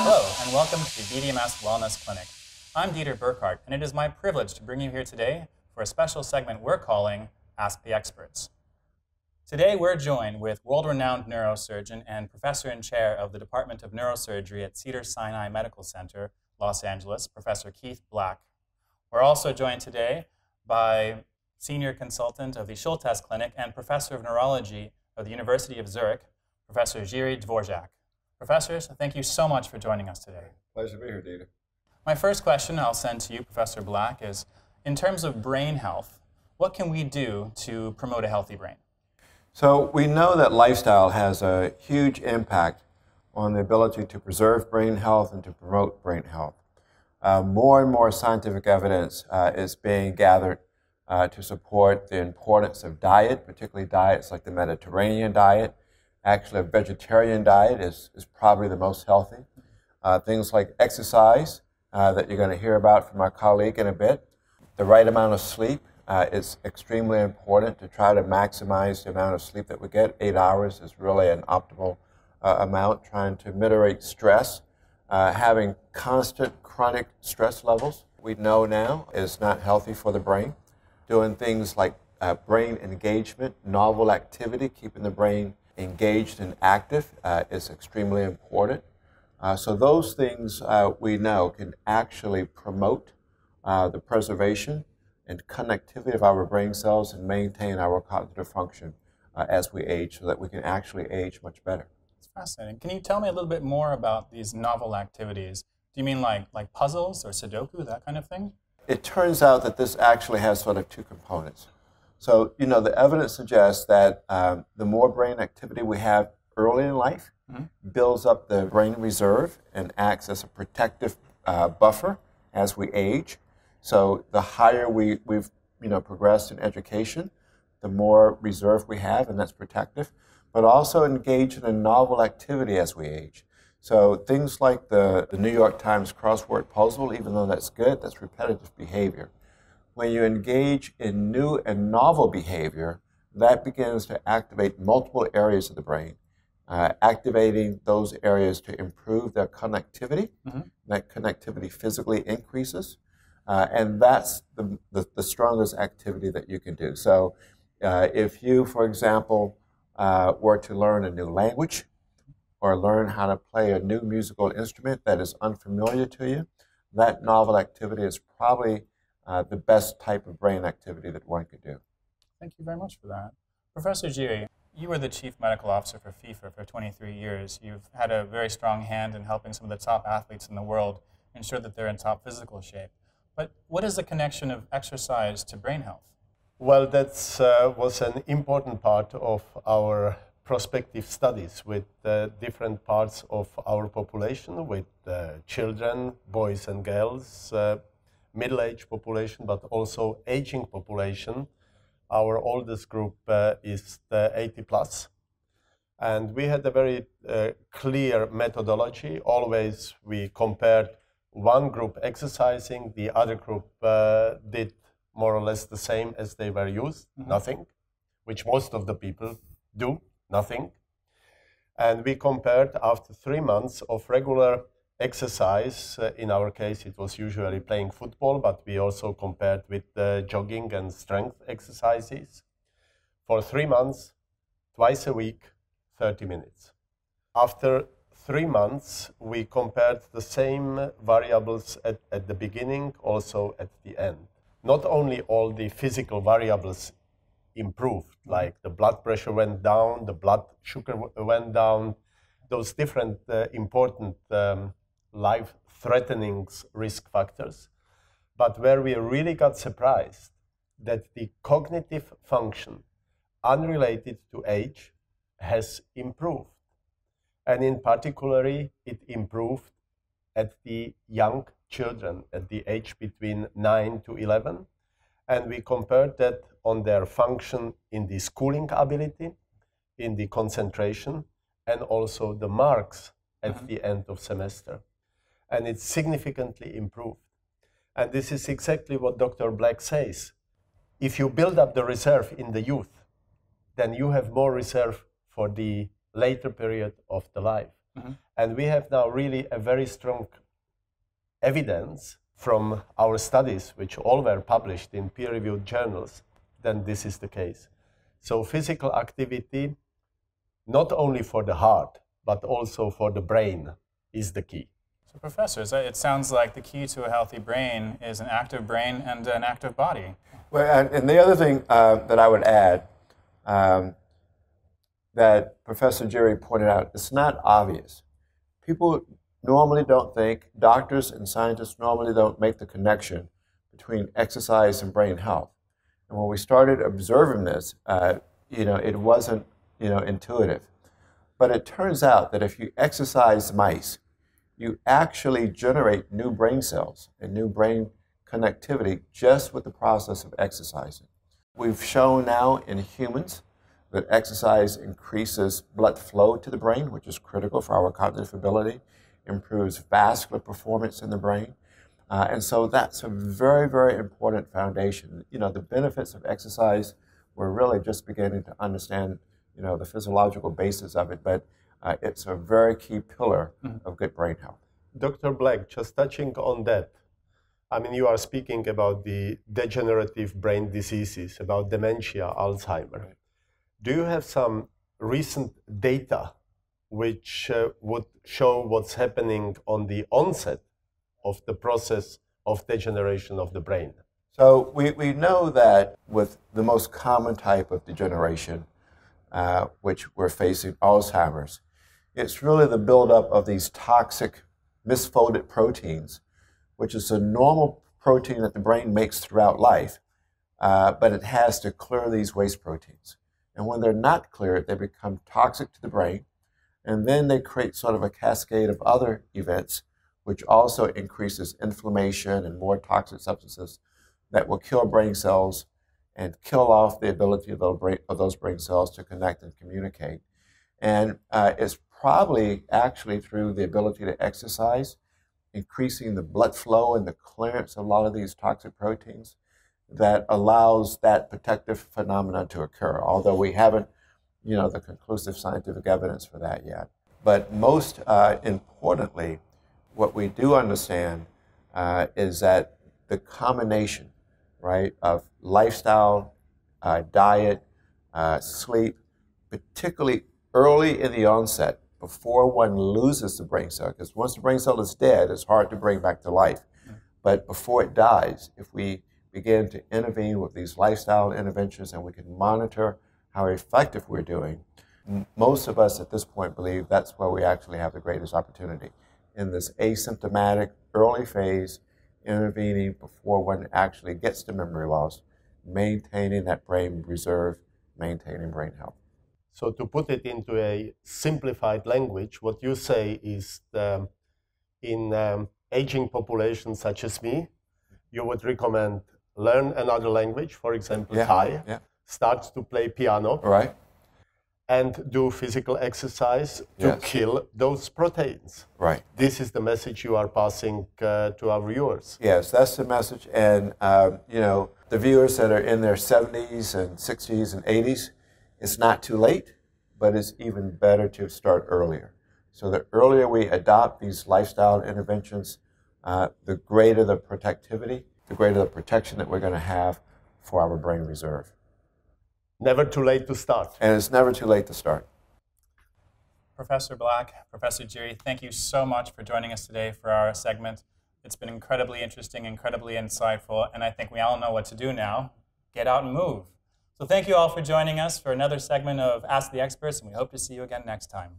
Hello, and welcome to BDMS Wellness Clinic. I'm Dieter Burkhardt, and it is my privilege to bring you here today for a special segment we're calling Ask the Experts. Today, we're joined with world-renowned neurosurgeon and professor and chair of the Department of Neurosurgery at Cedars-Sinai Medical Center, Los Angeles, Professor Keith Black. We're also joined today by senior consultant of the Schultes Clinic and professor of neurology of the University of Zurich, Professor Jiří Dvořák. Professors, thank you so much for joining us today. Pleasure to be here, Dieter. My first question I'll send to you, Professor Black, is in terms of brain health, what can we do to promote a healthy brain? So we know that lifestyle has a huge impact on the ability to preserve brain health and to promote brain health. More and more scientific evidence is being gathered to support the importance of diet, particularly diets like the Mediterranean diet. Actually, a vegetarian diet is probably the most healthy. Things like exercise that you're going to hear about from our colleague in a bit. The right amount of sleep is extremely important to try to maximize the amount of sleep that we get. 8 hours is really an optimal amount, trying to mitigate stress. Having constant chronic stress levels, we know now, is not healthy for the brain. Doing things like brain engagement, novel activity, keeping the brain engaged and active is extremely important. So those things we know can actually promote the preservation and connectivity of our brain cells and maintain our cognitive function as we age so that we can actually age much better. It's fascinating. Can you tell me a little bit more about these novel activities? Do you mean like puzzles or Sudoku, that kind of thing? It turns out that this actually has sort of two components. So, you know, the evidence suggests that the more brain activity we have early in life builds up the brain reserve and acts as a protective buffer as we age. So the higher we've progressed in education, the more reserve we have, and that's protective, but also engage in a novel activity as we age. So things like the New York Times crossword puzzle, even though that's good, that's repetitive behavior. When you engage in new and novel behavior, that begins to activate multiple areas of the brain, activating those areas to improve their connectivity. That connectivity physically increases, and that's the strongest activity that you can do. So if you, for example, were to learn a new language or learn how to play a new musical instrument that is unfamiliar to you, that novel activity is probably the best type of brain activity that one could do. Thank you very much for that. Professor Jiří, you were the Chief Medical Officer for FIFA for 23 years. You've had a very strong hand in helping some of the top athletes in the world ensure that they're in top physical shape. But what is the connection of exercise to brain health? Well, that was an important part of our prospective studies with different parts of our population, with children, boys and girls, middle-aged population, but also aging population. Our oldest group is the 80 plus. And we had a very clear methodology. Always we compared one group exercising, the other group did more or less the same as they were used, nothing, which most of the people do, nothing. And we compared after 3 months of regular exercise. In our case, it was usually playing football, but we also compared with jogging and strength exercises. For 3 months, twice a week, 30 minutes. After 3 months, we compared the same variables at the beginning, also at the end. Not only all the physical variables improved, like the blood pressure went down, the blood sugar went down, those different important life-threatening risk factors, but where we really got surprised that the cognitive function unrelated to age has improved. And in particular, it improved at the young children, at the age between 9 to 11. And we compared that on their function in the schooling ability, in the concentration, and also the marks at the end of semester. And it significantly improved. And this is exactly what Dr. Black says. If you build up the reserve in the youth, then you have more reserve for the later period of the life. And we have now really a very strong evidence from our studies, which all were published in peer-reviewed journals, then this is the case. So physical activity, not only for the heart, but also for the brain, is the key. So professors, it sounds like the key to a healthy brain is an active brain and an active body. Well, and the other thing that I would add that Professor Jiří pointed out, it's not obvious. People normally don't think, doctors and scientists normally don't make the connection between exercise and brain health. And when we started observing this, it wasn't, intuitive. But it turns out that if you exercise mice, you actually generate new brain cells and new brain connectivity just with the process of exercising. We've shown now in humans that exercise increases blood flow to the brain, which is critical for our cognitive ability, improves vascular performance in the brain. And so that's a very, very important foundation. The benefits of exercise, we're really just beginning to understand, the physiological basis of it, but it's a very key pillar of good brain health. Dr. Black, just touching on that, I mean, you are speaking about the degenerative brain diseases, about dementia, Alzheimer. Right. Do you have some recent data which would show what's happening on the onset of the process of degeneration of the brain? So we know that with the most common type of degeneration, which we're facing, Alzheimer's, it's really the buildup of these toxic misfolded proteins, which is a normal protein that the brain makes throughout life, but it has to clear these waste proteins. And when they're not cleared, they become toxic to the brain, and then they create sort of a cascade of other events, which also increases inflammation and more toxic substances that will kill brain cells and kill off the ability of those brain cells to connect and communicate. And it's probably actually through the ability to exercise, increasing the blood flow and the clearance of a lot of these toxic proteins that allows that protective phenomenon to occur, although we haven't, the conclusive scientific evidence for that yet. But most importantly, what we do understand is that the combination, right, of lifestyle, diet, sleep, particularly early in the onset, before one loses the brain cell, because once the brain cell is dead, it's hard to bring back to life. But before it dies, if we begin to intervene with these lifestyle interventions and we can monitor how effective we're doing, most of us at this point believe that's where we actually have the greatest opportunity, in this asymptomatic early phase, intervening before one actually gets to memory loss, maintaining that brain reserve, maintaining brain health. So to put it into a simplified language, what you say is in aging populations such as me, you would recommend learn another language, for example, Thai, start to play piano, right, and do physical exercise to kill those proteins. Right. This is the message you are passing to our viewers. Yes, that's the message. And, the viewers that are in their 70s and 60s and 80s, it's not too late, but it's even better to start earlier. So the earlier we adopt these lifestyle interventions, the greater the protectivity, the greater the protection that we're going to have for our brain reserve. Never too late to start. And it's never too late to start. Professor Black, Professor Jiří, thank you so much for joining us today for our segment. It's been incredibly interesting, incredibly insightful, and I think we all know what to do now. Get out and move. So thank you all for joining us for another segment of Ask the Experts, and we hope to see you again next time.